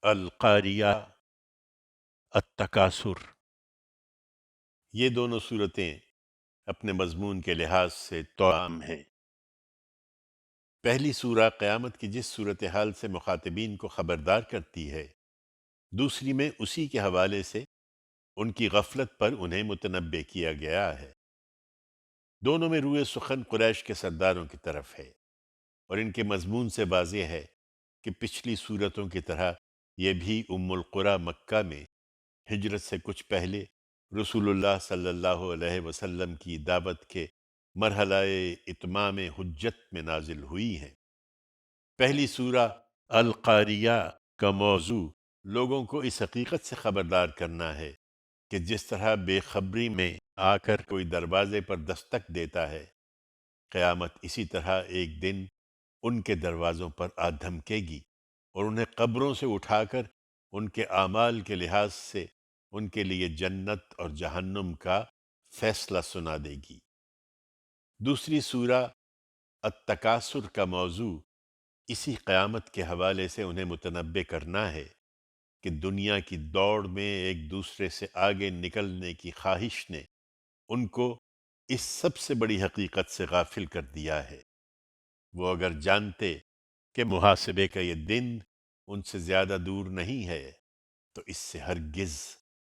القاریہ، التکاثر، یہ دونوں صورتیں اپنے مضمون کے لحاظ سے توأم ہیں۔ پہلی سورہ قیامت کی جس صورتحال سے مخاطبین کو خبردار کرتی ہے، دوسری میں اسی کے حوالے سے ان کی غفلت پر انہیں متنبہ کیا گیا ہے۔ دونوں میں روئے سخن قریش کے سرداروں کی طرف ہے، اور ان کے مضمون سے واضح ہے کہ پچھلی صورتوں کی طرح یہ بھی ام القریٰ مکہ میں ہجرت سے کچھ پہلے رسول اللہ صلی اللہ علیہ وسلم کی دعوت کے مرحلہ اتمام حجت میں نازل ہوئی ہیں۔ پہلی سورہ القاریہ کا موضوع لوگوں کو اس حقیقت سے خبردار کرنا ہے کہ جس طرح بے خبری میں آ کر کوئی دروازے پر دستک دیتا ہے، قیامت اسی طرح ایک دن ان کے دروازوں پر آ دھمکے گی اور انہیں قبروں سے اٹھا کر ان کے اعمال کے لحاظ سے ان کے لیے جنت اور جہنم کا فیصلہ سنا دے گی۔ دوسری سورہ التکاثر کا موضوع اسی قیامت کے حوالے سے انہیں متنبہ کرنا ہے کہ دنیا کی دوڑ میں ایک دوسرے سے آگے نکلنے کی خواہش نے ان کو اس سب سے بڑی حقیقت سے غافل کر دیا ہے۔ وہ اگر جانتے کہ محاسبے کا یہ دن ان سے زیادہ دور نہیں ہے تو اس سے ہرگز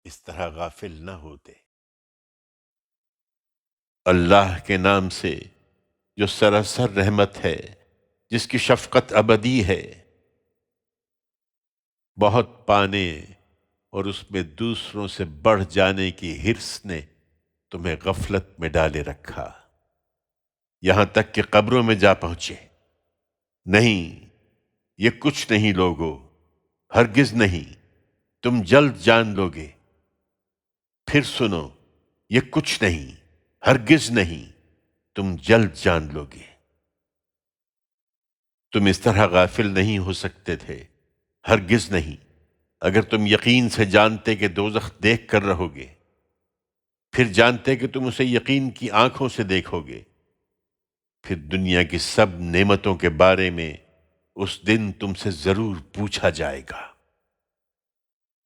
اس طرح غافل نہ ہوتے۔ اللہ کے نام سے جو سراسر رحمت ہے، جس کی شفقت ابدی ہے، بہت پانے اور اس میں دوسروں سے بڑھ جانے کی حرص نے تمہیں غفلت میں ڈالے رکھا، یہاں تک کہ قبروں میں جا پہنچے۔ نہیں، یہ کچھ نہیں لوگو، ہرگز نہیں، تم جلد جان لوگے۔ پھر سنو، یہ کچھ نہیں، ہرگز نہیں، تم جلد جان لوگے۔ تم اس طرح غافل نہیں ہو سکتے تھے، ہرگز نہیں، اگر تم یقین سے جانتے کہ دوزخ دیکھ کر رہو گے، پھر جانتے کہ تم اسے یقین کی آنکھوں سے دیکھو گے، پھر دنیا کی سب نعمتوں کے بارے میں اس دن تم سے ضرور پوچھا جائے گا۔